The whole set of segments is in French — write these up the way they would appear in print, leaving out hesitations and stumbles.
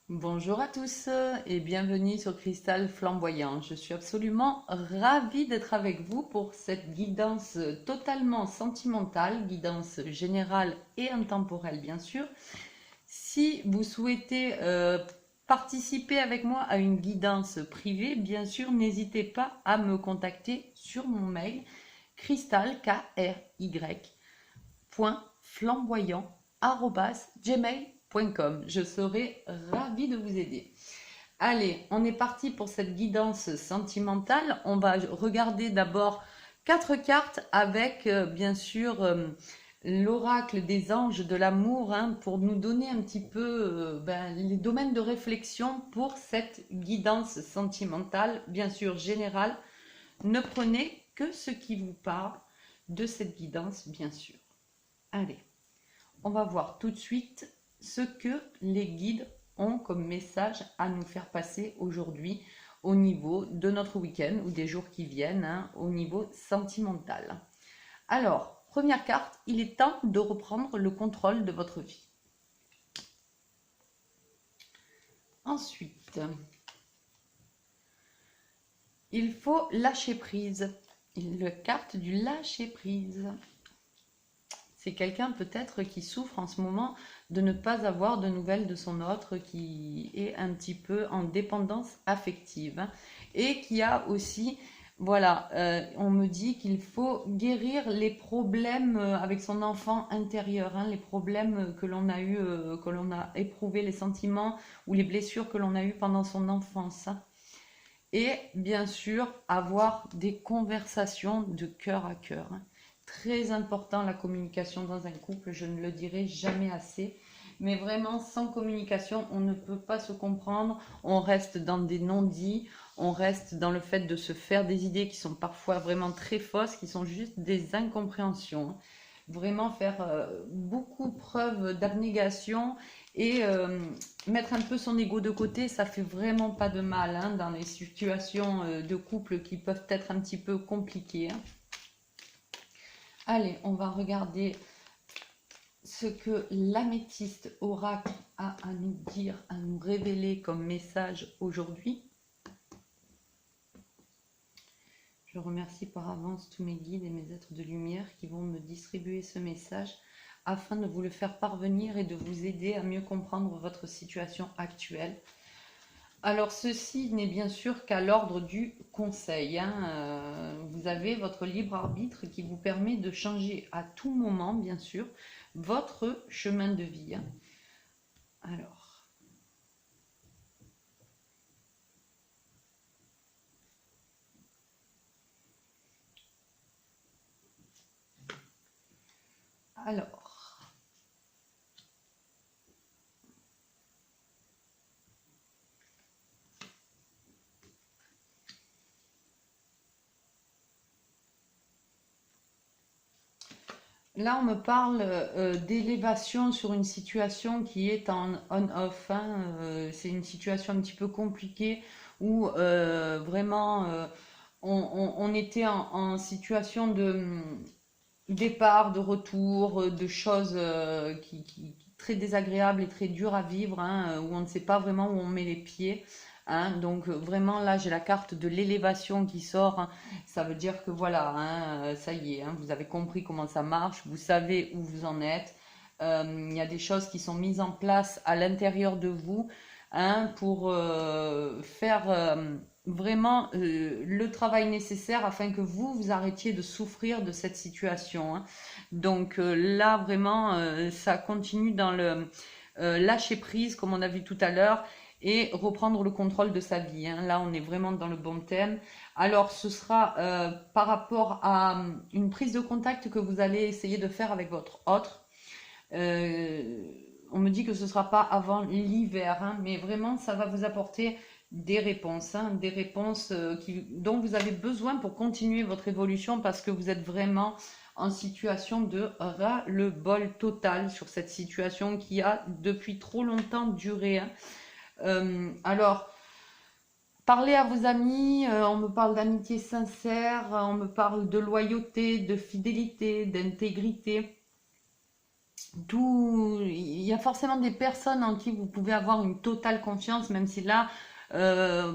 Bonjour à tous et bienvenue sur Cristal Flamboyant. Je suis absolument ravie d'être avec vous pour cette guidance totalement sentimentale, guidance générale et intemporelle bien sûr. Si vous souhaitez participer avec moi à une guidance privée, bien sûr, n'hésitez pas à me contacter sur mon mail cristal, K-R-Y, flamboyant@gmail.com. Je serai ravie de vous aider. Allez, on est parti pour cette guidance sentimentale. On va regarder d'abord 4 cartes avec, bien sûr, l'oracle des anges de l'amour, hein, pour nous donner un petit peu les domaines de réflexion pour cette guidance sentimentale, bien sûr générale. Ne prenez que ce qui vous parle de cette guidance, bien sûr. Allez, on va voir tout de suite ce que les guides ont comme message à nous faire passer aujourd'hui au niveau de notre week-end ou des jours qui viennent, hein, au niveau sentimental. Alors, première carte, il est temps de reprendre le contrôle de votre vie. Ensuite, il faut lâcher prise. La carte du lâcher prise. C'est quelqu'un peut-être qui souffre en ce moment de ne pas avoir de nouvelles de son autre, qui est un petit peu en dépendance affective, hein, et qui a aussi, voilà, on me dit qu'il faut guérir les problèmes avec son enfant intérieur, hein, les problèmes que l'on a eu, que l'on a éprouvé, les sentiments ou les blessures que l'on a eues pendant son enfance, hein. Et bien sûr, avoir des conversations de cœur à cœur, hein. Très important la communication dans un couple, je ne le dirai jamais assez. Mais vraiment, sans communication, on ne peut pas se comprendre. On reste dans des non-dits, on reste dans le fait de se faire des idées qui sont parfois vraiment très fausses, qui sont juste des incompréhensions. Vraiment faire beaucoup preuve d'abnégation et mettre un peu son ego de côté, ça fait vraiment pas de mal, hein, dans les situations de couple qui peuvent être un petit peu compliquées, hein. Allez, on va regarder ce que l'améthyste oracle a à nous dire, à nous révéler comme message aujourd'hui. Je remercie par avance tous mes guides et mes êtres de lumière qui vont me distribuer ce message afin de vous le faire parvenir et de vous aider à mieux comprendre votre situation actuelle. Alors ceci n'est bien sûr qu'à l'ordre du conseil, hein. Vous avez votre libre arbitre qui vous permet de changer à tout moment, bien sûr, votre chemin de vie, hein. Alors, là, on me parle d'élévation sur une situation qui est en on-off, hein. C'est une situation un petit peu compliquée où vraiment on était en situation de départ, de retour, de choses très désagréables et très dures à vivre, hein, où on ne sait pas vraiment où on met les pieds, hein. Donc vraiment là j'ai la carte de l'élévation qui sort, hein. Ça veut dire que voilà, hein, ça y est, hein, vous avez compris comment ça marche, vous savez où vous en êtes. Il y a des choses qui sont mises en place à l'intérieur de vous, hein, pour faire vraiment le travail nécessaire afin que vous arrêtiez de souffrir de cette situation, hein. Donc là, vraiment, ça continue dans le lâcher prise, comme on a vu tout à l'heure, et reprendre le contrôle de sa vie, hein. Là, on est vraiment dans le bon thème. Alors, ce sera par rapport à une prise de contact que vous allez essayer de faire avec votre autre. On me dit que ce ne sera pas avant l'hiver, hein, mais vraiment, ça va vous apporter des réponses, hein, des réponses dont vous avez besoin pour continuer votre évolution parce que vous êtes vraiment en situation de ras-le-bol total sur cette situation qui a depuis trop longtemps duré, hein. Alors, parlez à vos amis, on me parle d'amitié sincère, on me parle de loyauté, de fidélité, d'intégrité. il y a forcément des personnes en qui vous pouvez avoir une totale confiance, même si là,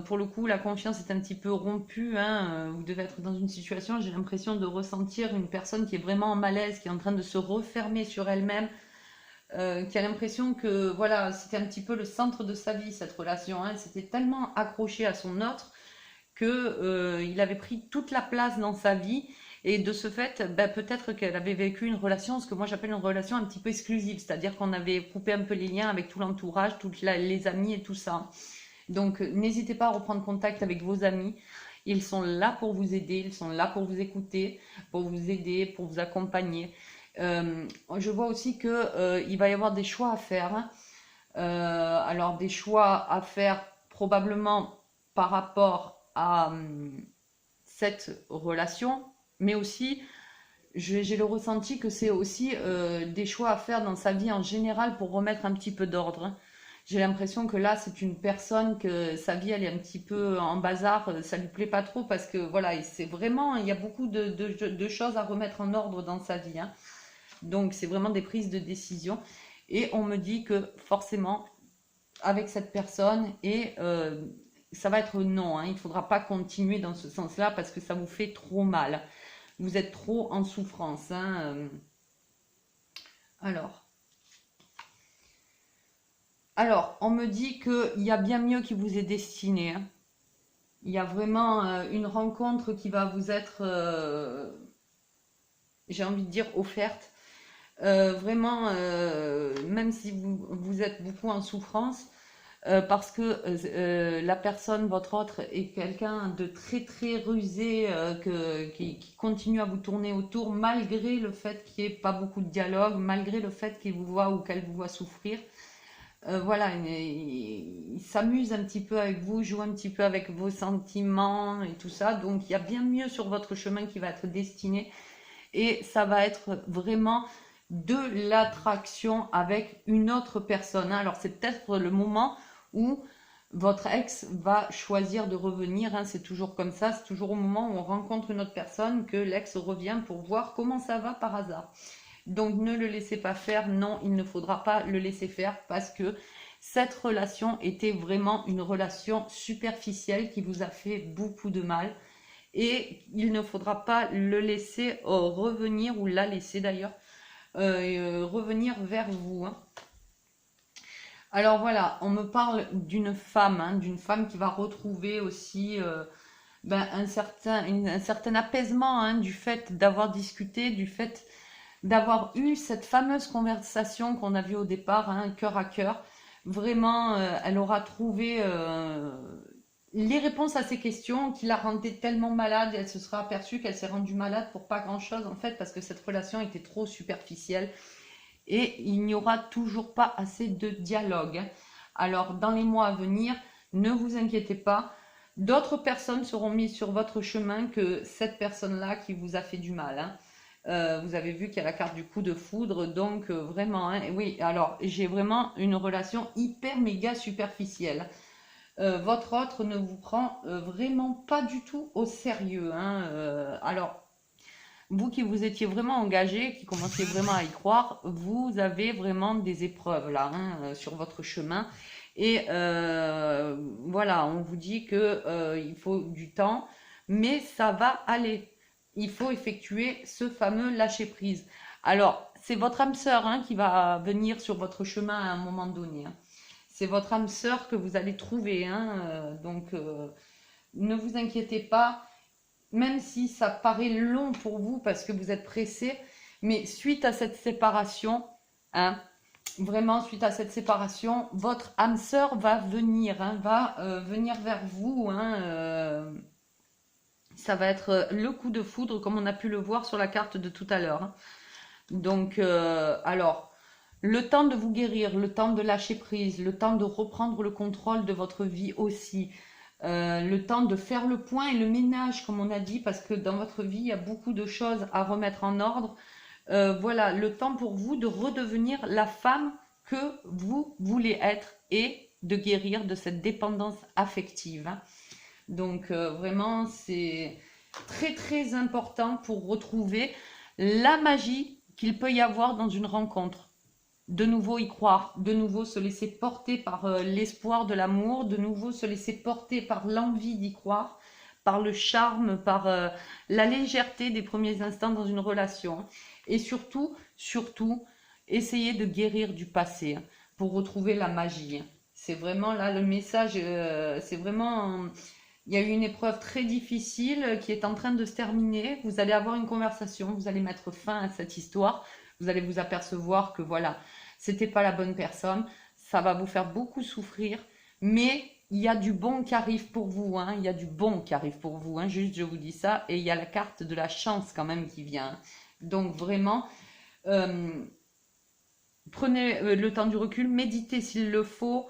pour le coup, la confiance est un petit peu rompue, hein. Vous devez être dans une situation, j'ai l'impression de ressentir une personne qui est vraiment en malaise, qui est en train de se refermer sur elle-même, qui a l'impression que voilà, c'était un petit peu le centre de sa vie, cette relation, hein. C'était tellement accroché à son autre que il avait pris toute la place dans sa vie. Et de ce fait, ben, peut-être qu'elle avait vécu une relation, ce que moi j'appelle une relation un petit peu exclusive, c'est-à-dire qu'on avait coupé un peu les liens avec tout l'entourage, les amis et tout ça. Donc n'hésitez pas à reprendre contact avec vos amis. Ils sont là pour vous aider, ils sont là pour vous écouter, pour vous aider, pour vous accompagner. Je vois aussi que il va y avoir des choix à faire, hein. Alors des choix à faire probablement par rapport à cette relation, mais aussi j'ai le ressenti que c'est aussi des choix à faire dans sa vie en général pour remettre un petit peu d'ordre, hein. J'ai l'impression que là, c'est une personne que sa vie, elle est un petit peu en bazar, ça lui plaît pas trop parce que voilà, c'est vraiment, il y a beaucoup de choses à remettre en ordre dans sa vie, hein. Donc, c'est vraiment des prises de décision. Et on me dit que forcément, avec cette personne, et ça va être non, hein, il ne faudra pas continuer dans ce sens-là parce que ça vous fait trop mal. Vous êtes trop en souffrance, hein. Alors, on me dit qu'il y a bien mieux qui vous est destiné, hein. Il y a vraiment une rencontre qui va vous être, j'ai envie de dire, offerte. Vraiment, même si vous êtes beaucoup en souffrance, parce que la personne, votre autre, est quelqu'un de très très rusé, qui continue à vous tourner autour, malgré le fait qu'il n'y ait pas beaucoup de dialogue, malgré le fait qu'il vous voit ou qu'elle vous voit souffrir. Voilà, il s'amuse un petit peu avec vous, joue un petit peu avec vos sentiments et tout ça. Donc il y a bien mieux sur votre chemin qui va être destiné. Et ça va être vraiment de l'attraction avec une autre personne. Alors c'est peut-être le moment où votre ex va choisir de revenir, hein. C'est toujours comme ça, c'est toujours au moment où on rencontre une autre personne que l'ex revient pour voir comment ça va par hasard. Donc ne le laissez pas faire, non, il ne faudra pas le laisser faire parce que cette relation était vraiment une relation superficielle qui vous a fait beaucoup de mal et il ne faudra pas le laisser revenir, ou la laisser d'ailleurs, revenir vers vous, hein. Alors voilà, on me parle d'une femme, hein, d'une femme qui va retrouver aussi ben, un certain apaisement, hein, du fait d'avoir discuté, du fait d'avoir eu cette fameuse conversation qu'on a vue au départ, hein, cœur à cœur. Vraiment, elle aura trouvé les réponses à ces questions qui la rendaient tellement malade, et elle se sera aperçue qu'elle s'est rendue malade pour pas grand-chose en fait, parce que cette relation était trop superficielle et il n'y aura toujours pas assez de dialogue. Alors, dans les mois à venir, ne vous inquiétez pas, d'autres personnes seront mises sur votre chemin que cette personne-là qui vous a fait du mal, hein. Vous avez vu qu'il y a la carte du coup de foudre, donc vraiment, hein, oui, alors j'ai vraiment une relation hyper méga superficielle. Votre autre ne vous prend vraiment pas du tout au sérieux, hein. Alors, vous qui vous étiez vraiment engagé, qui commenciez vraiment à y croire, vous avez vraiment des épreuves là, hein, sur votre chemin. Et voilà, on vous dit que il faut du temps, mais ça va aller. Il faut effectuer ce fameux lâcher prise. Alors, c'est votre âme sœur, hein, qui va venir sur votre chemin à un moment donné, hein. C'est votre âme sœur que vous allez trouver, hein, donc ne vous inquiétez pas, même si ça paraît long pour vous parce que vous êtes pressé, mais suite à cette séparation, hein, vraiment suite à cette séparation, votre âme sœur va venir, hein, va venir vers vous, hein, ça va être le coup de foudre comme on a pu le voir sur la carte de tout à l'heure, hein. Donc, alors, le temps de vous guérir, le temps de lâcher prise, le temps de reprendre le contrôle de votre vie aussi, le temps de faire le point et le ménage, comme on a dit, parce que dans votre vie, il y a beaucoup de choses à remettre en ordre. Voilà, le temps pour vous de redevenir la femme que vous voulez être et de guérir de cette dépendance affective, hein. Donc, vraiment, c'est très important pour retrouver la magie qu'il peut y avoir dans une rencontre. de nouveau y croire, de nouveau se laisser porter par l'espoir de l'amour, de nouveau se laisser porter par l'envie d'y croire, par le charme, par la légèreté des premiers instants dans une relation. Et surtout, essayer de guérir du passé pour retrouver la magie. C'est vraiment là le message, c'est vraiment... Il y a eu une épreuve très difficile qui est en train de se terminer. Vous allez avoir une conversation, vous allez mettre fin à cette histoire. Vous allez vous apercevoir que voilà, c'était pas la bonne personne. Ça va vous faire beaucoup souffrir, mais il y a du bon qui arrive pour vous. Hein. Il y a du bon qui arrive pour vous. Hein. Juste, je vous dis ça. Et il y a la carte de la chance quand même qui vient. Donc vraiment, prenez le temps du recul, méditez s'il le faut.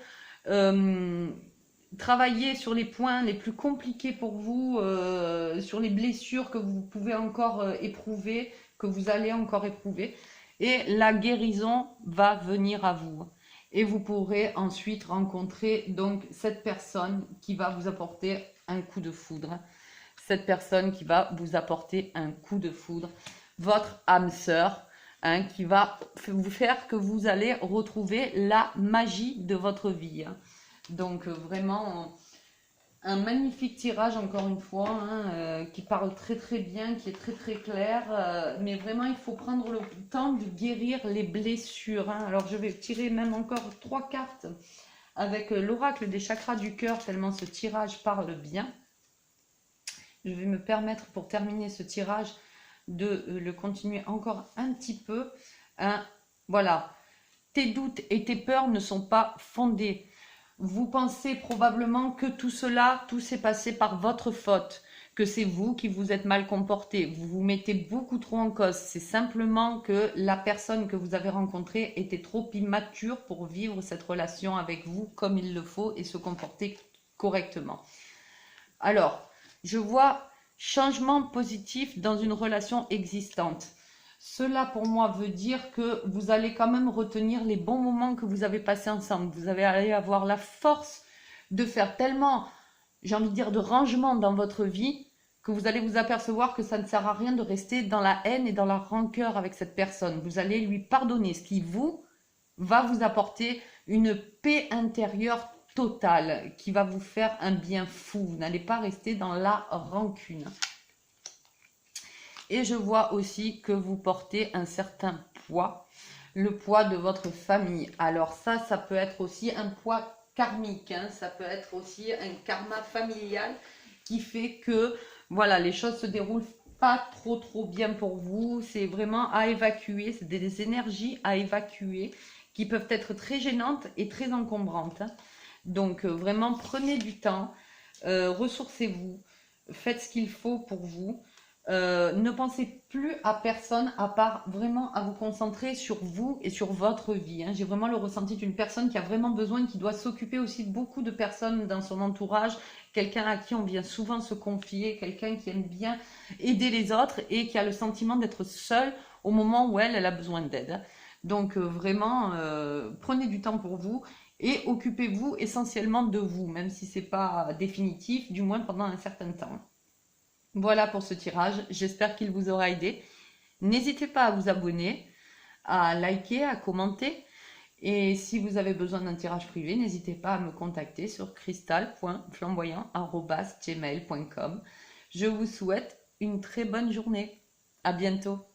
Travaillez sur les points les plus compliqués pour vous, sur les blessures que vous pouvez encore éprouver, que vous allez encore éprouver. Et la guérison va venir à vous. Et vous pourrez ensuite rencontrer donc cette personne qui va vous apporter un coup de foudre. Cette personne qui va vous apporter un coup de foudre. Votre âme sœur, hein, qui va vous faire que vous allez retrouver la magie de votre vie. Donc vraiment... Un magnifique tirage, encore une fois, hein, qui parle très très bien, qui est très très clair. Mais vraiment, il faut prendre le temps de guérir les blessures. Hein. Alors, je vais tirer même encore 3 cartes avec l'oracle des chakras du cœur, tellement ce tirage parle bien. Je vais me permettre, pour terminer ce tirage, de le continuer encore un petit peu. Hein. Voilà. Tes doutes et tes peurs ne sont pas fondés. Vous pensez probablement que tout cela, tout s'est passé par votre faute, que c'est vous qui vous êtes mal comporté. Vous vous mettez beaucoup trop en cause. C'est simplement que la personne que vous avez rencontrée était trop immature pour vivre cette relation avec vous comme il le faut et se comporter correctement. Alors, je vois changement positif dans une relation existante. Cela, pour moi, veut dire que vous allez quand même retenir les bons moments que vous avez passés ensemble. Vous allez avoir la force de faire tellement, j'ai envie de dire, de rangement dans votre vie que vous allez vous apercevoir que ça ne sert à rien de rester dans la haine et dans la rancœur avec cette personne. Vous allez lui pardonner, ce qui va vous apporter une paix intérieure totale, qui va vous faire un bien fou. Vous n'allez pas rester dans la rancune. Et je vois aussi que vous portez un certain poids, le poids de votre famille. Alors ça peut être aussi un poids karmique, hein. Ça peut être aussi un karma familial qui fait que voilà, les choses se déroulent pas trop bien pour vous. C'est vraiment à évacuer, c'est des énergies à évacuer qui peuvent être très gênantes et très encombrantes. Hein. Donc vraiment prenez du temps, ressourcez-vous, faites ce qu'il faut pour vous. Ne pensez plus à personne à part vraiment à vous concentrer sur vous et sur votre vie. Hein. J'ai vraiment le ressenti d'une personne qui a vraiment besoin, qui doit s'occuper aussi de beaucoup de personnes dans son entourage, quelqu'un à qui on vient souvent se confier, quelqu'un qui aime bien aider les autres et qui a le sentiment d'être seule au moment où elle a besoin d'aide. Donc vraiment, prenez du temps pour vous et occupez-vous essentiellement de vous, même si ce n'est pas définitif, du moins pendant un certain temps. Voilà pour ce tirage, j'espère qu'il vous aura aidé. N'hésitez pas à vous abonner, à liker, à commenter. Et si vous avez besoin d'un tirage privé, n'hésitez pas à me contacter sur cristal.flamboyant@gmail.com. Je vous souhaite une très bonne journée. À bientôt.